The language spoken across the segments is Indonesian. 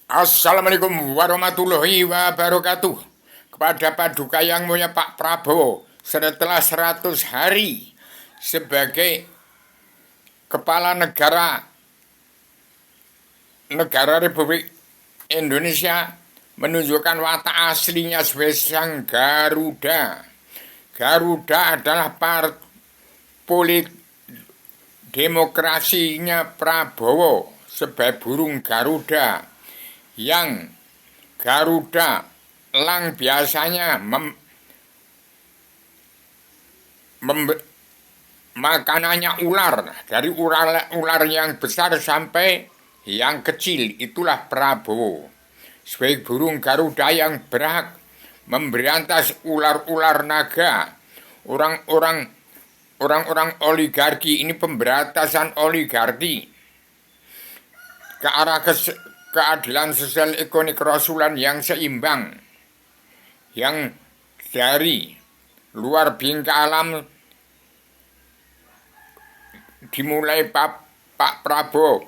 Assalamualaikum warahmatullahi wabarakatuh. Kepada Paduka yang mulia Pak Prabowo, setelah 100 hari sebagai Kepala Negara Republik Indonesia, menunjukkan watak aslinya sebagai sang Garuda. Garuda adalah politik demokrasinya Prabowo sebagai burung Garuda, yang Garuda elang biasanya makanannya ular, dari ular yang besar sampai yang kecil. Itulah Prabowo sebagai burung Garuda yang berhak memberantas ular-ular naga. Orang-orang oligarki ini, pemberantasan oligarki ke arah keadilan sosial ekonomi kerasulan yang seimbang, yang dari luar bingkai alam dimulai Pak Prabowo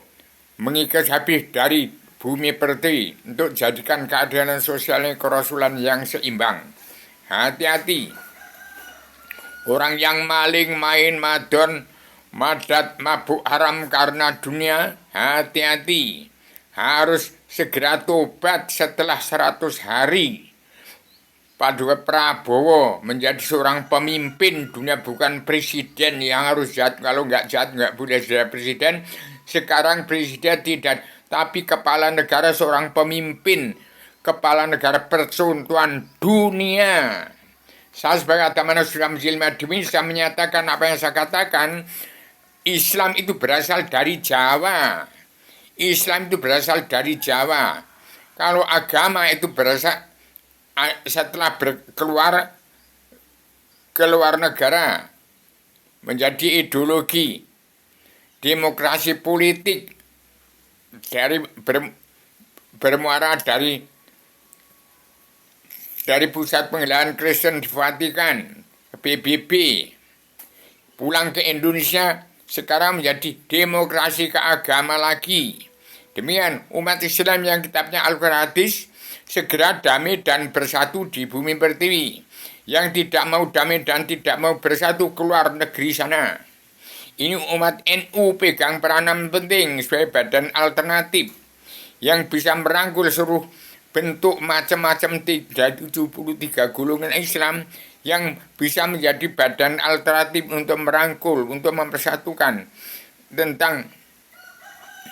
mengikis habis dari bumi pertiwi untuk jadikan keadilan sosial kerasulan yang seimbang. Hati-hati orang yang maling, main, madon, madat, mabuk haram karena dunia. Hati-hati, harus segera tobat setelah 100 hari. Paduka Prabowo menjadi seorang pemimpin dunia, bukan presiden yang harus jahat. Kalau nggak jahat nggak boleh jadi presiden. Sekarang presiden tidak, tapi kepala negara, seorang pemimpin, kepala negara percontohan dunia. Saya sebagai Ataman sudah bisa menyatakan apa yang saya katakan. Islam itu berasal dari Jawa. Islam itu berasal dari Jawa. Kalau agama itu berasal setelah keluar negara menjadi ideologi demokrasi politik dari bermuara dari pusat pengadilan Kristen di Vatikan, PBB, pulang ke Indonesia, sekarang menjadi demokrasi keagama lagi. Demikian umat Islam yang kitabnya Al-Quran Hadis segera damai dan bersatu di bumi pertiwi. Yang tidak mau damai dan tidak mau bersatu keluar negeri sana. Ini umat NU pegang peranan penting sebagai badan alternatif yang bisa merangkul seluruh bentuk macam-macam 73 golongan Islam, yang bisa menjadi badan alternatif untuk merangkul, untuk mempersatukan tentang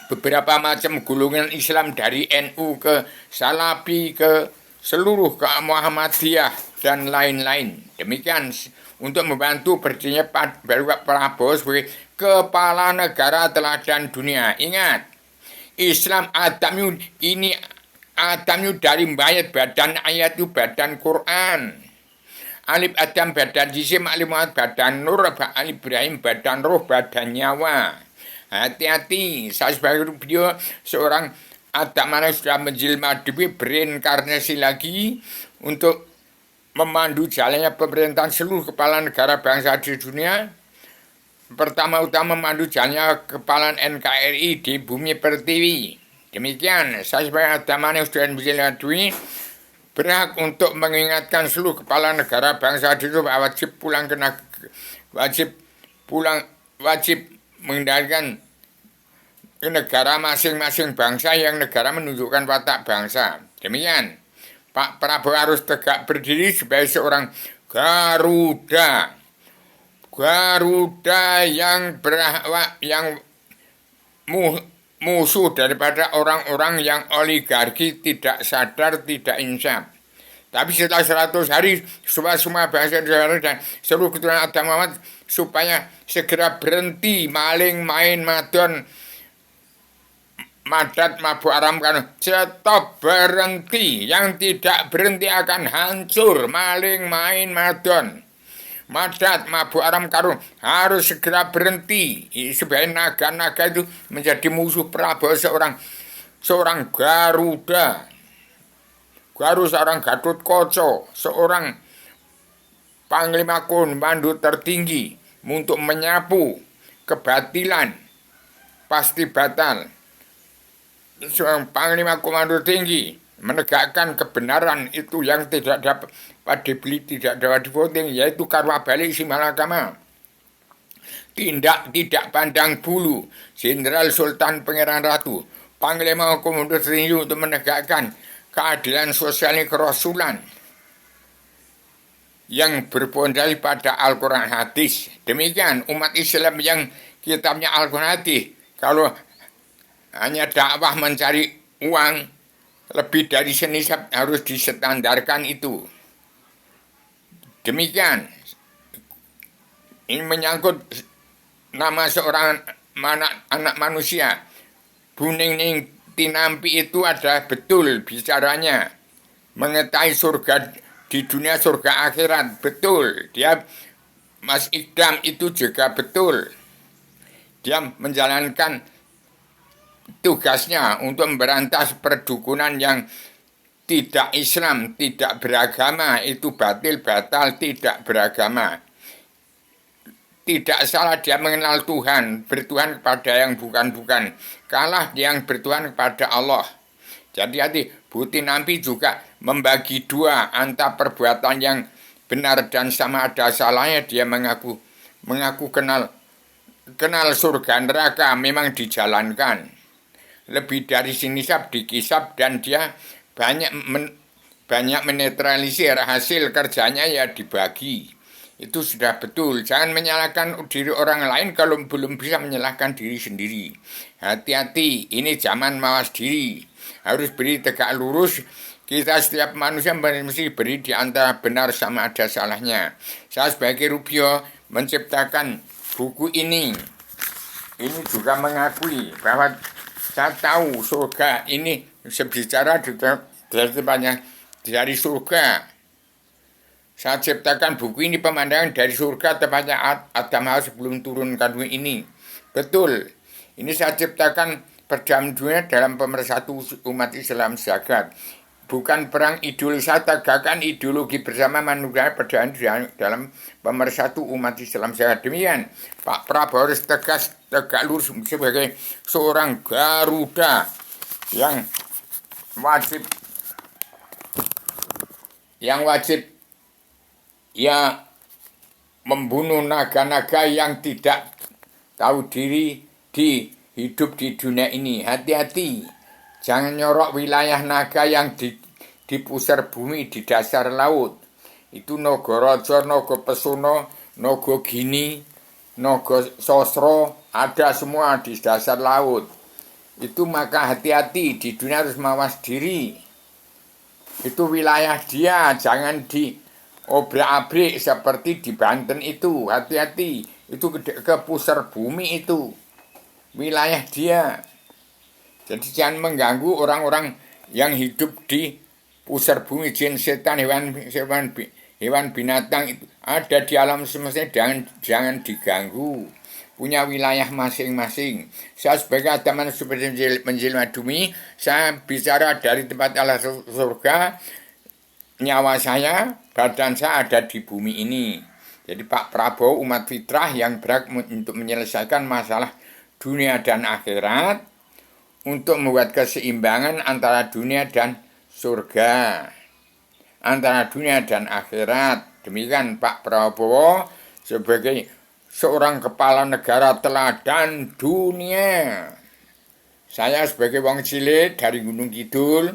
beberapa macam golongan Islam, dari NU ke Salafi ke seluruh ke Muhammadiyah dan lain-lain. Demikian untuk membantu berdirinya Pak Prabowo sebagai kepala negara teladan dunia. Ingat, Islam Adamnya dari mayat, badan ayat itu badan Quran. Alif Adam badan jisim, Alif Muhammad badan nur, Alif Ibrahim badan roh, badan nyawa. Hati-hati, saya sebagai video seorang Adam mana sudah menjelma demi berinkarnasi lagi untuk memandu jalannya pemerintahan seluruh kepala negara bangsa di dunia. Pertama-tama memandu jalannya kepala NKRI di bumi pertiwi. Demikian, saya sebagai Adam mana sudah menjelma demi berhak untuk mengingatkan seluruh kepala negara bangsa di dunia wajib pulang wajib mengendalikan negara masing-masing bangsa, yang negara menunjukkan watak bangsa. Demikian, Pak Prabowo harus tegak berdiri sebagai seorang Garuda. Garuda yang musuh daripada orang-orang yang oligarki, tidak sadar, tidak insaf. Tapi setelah 100 hari, semua bangsa dan seluruh keturunan Adam Muhammad supaya segera berhenti maling, main, madon, madat, mabuk haram, kan stop, berhenti. Yang tidak berhenti akan hancur. Maling, main, madon, madat, mabuk haram, karun harus segera berhenti. Sebagai naga-naga itu menjadi musuh Prabowo, seorang Garuda. Seorang Gatot Koco, seorang panglima komando tertinggi untuk menyapu kebatilan, pasti batal. seorang panglima komando tinggi menegakkan kebenaran itu yang tidak dapat dibeli, tidak dapat divoting, yaitu karwa balik si Malakama. Tindak tidak pandang bulu, Jenderal Sultan Pangeran Ratu, Panglima Komando tinggi untuk menegakkan keadilan sosial kerasulan yang berpondasi pada Al-Quran hadis. Demikian umat Islam yang kitabnya Al-Quran hadis, kalau hanya dakwah mencari uang lebih dari senisab harus distandarkan itu. Demikian. Ini menyangkut nama seorang anak manusia. Buning Tinampi itu adalah betul bicaranya. Mengetahui surga di dunia, surga akhirat. Betul. Dia Mas Ikdam itu juga betul. Dia menjalankan tugasnya untuk memberantas perdukunan yang tidak Islam, tidak beragama, itu batil, batal, tidak beragama. Tidak salah dia mengenal Tuhan, bertuhan kepada yang bukan-bukan. Kalah yang bertuhan kepada Allah. Jadi hati, Bu Tinampi juga membagi dua antara perbuatan yang benar dan sama ada salahnya. Dia mengaku kenal surga neraka, memang dijalankan. Lebih dari sinisab dikisap dan dia banyak menetralisir hasil kerjanya ya dibagi. Itu sudah betul. Jangan menyalahkan diri orang lain kalau belum bisa menyalahkan diri sendiri. Hati-hati, ini zaman mawas diri. Harus beri tegak lurus. Kita setiap manusia mesti beri di antara benar sama ada salahnya. Saya sebagai Rubio menciptakan buku ini. Ini juga mengakui bahwa saya tahu surga ini berbicara dari tempatnya dari surga. Saya ciptakan buku ini pemandangan dari surga tepatnya Adam Hawa sebelum turun kandung ini. Betul. Ini saya ciptakan perdamaian dunia dalam pemersatu umat Islam zakat. Bukan perang ideologi, saya tegakkan ideologi bersama manusia perdamaian dalam pemersatu umat Islam zakat. Demikian Pak Prabowo harus tegak lurus sebagai seorang Garuda yang wajib ya membunuh naga-naga yang tidak tahu diri hidup di dunia ini. Hati-hati, jangan nyorok wilayah naga yang di pusar bumi, di dasar laut. Itu Nogorojo, Nogo Pesono, Nogo Gini, Nogo Sosro, ada semua di dasar laut. Itu maka hati-hati, di dunia harus mawas diri. Itu wilayah dia, jangan obrak-abrik seperti di Banten itu. Hati-hati, itu ke pusar bumi itu. Wilayah dia. Jadi jangan mengganggu orang-orang yang hidup di pusar bumi, jin, setan, hewan binatang itu. Ada di alam semesta, jangan diganggu. Punya wilayah masing-masing. Saya sebagai teman seperti Menjilmadumi, saya bicara dari tempat Allah surga. Nyawa saya, badan saya ada di bumi ini. Jadi Pak Prabowo umat fitrah yang berat untuk menyelesaikan masalah dunia dan akhirat, untuk membuat keseimbangan antara dunia dan surga, antara dunia dan akhirat. Demikian Pak Prabowo sebagai seorang kepala negara teladan dunia. Saya sebagai wong cilik dari Gunung Kidul,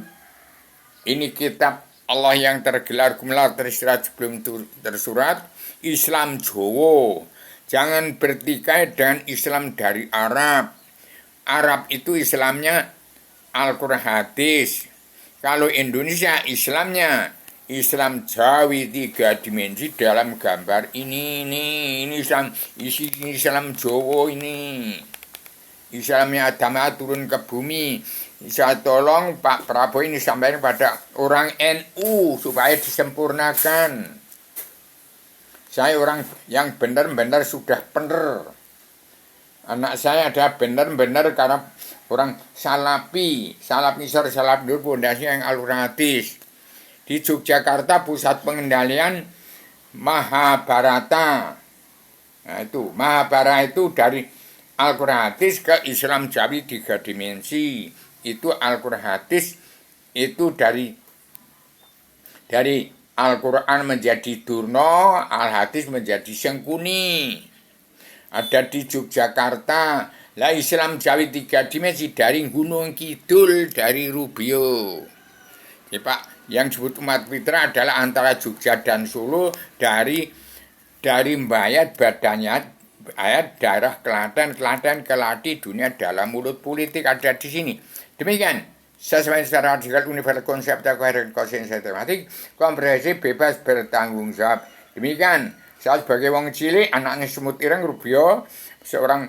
ini kitab Allah yang tergelar gemelar tersirat sebelum tersurat, Islam Jawa. Jangan bertikai dengan Islam dari Arab. Arab itu Islamnya Al-Quran hadis. Kalau Indonesia Islamnya Islam Jawi 3 dimensi dalam gambar ini Islam, isi Islam Jawa ini. Islamnya Adama turun ke bumi. Saya tolong Pak Prabowo ini sampaikan pada orang NU supaya disempurnakan. Saya orang yang benar-benar sudah benar. Anak saya ada benar-benar karena orang Salafi Nur pondasi yang Al-Quran hadis. Di Yogyakarta pusat pengendalian Mahabharata. Nah itu Mahabharata itu dari Al-Quran hadis ke Islam Jawi 3 dimensi. itu Al-Quran hadis itu dari Al-Quran menjadi durno, Al-Hadis menjadi sengkuni. Ada di Yogyakarta. Lah Islam Jawi 3 dimensi dari Gunung Kidul, dari Rubio. Ya, Pak, yang disebut umat Fitra adalah antara Jogja dan Solo dari Mbayat badannya ayat daerah Klaten, Kelati, dunia dalam mulut politik ada di sini. Demikian. Sesuai secara radikal universal konsep dan konsen sistematik, komprehensif bebas bertanggung jawab. Demikian. Saya sebagai wong cilik, anaknya semut ireng Rubio, seorang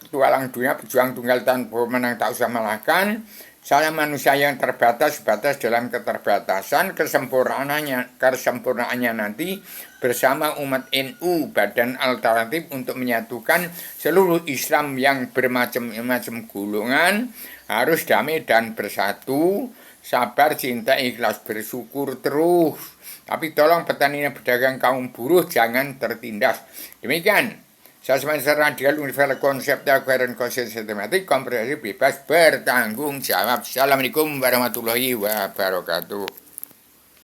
tualang dunia, pejuang tunggal tanpa menang tak usah malahkan. Saya manusia yang terbatas dalam keterbatasan, kesempurnaannya nanti bersama umat NU, badan alternatif untuk menyatukan seluruh Islam yang bermacam-macam golongan, harus damai dan bersatu, sabar, cinta, ikhlas, bersyukur terus. Tapi tolong petani dan pedagang kaum buruh jangan tertindas. Demikian. Saya secara radikal universal konsep dan konsep sistematik komprehensif bebas bertanggung jawab. Assalamualaikum warahmatullahi wabarakatuh.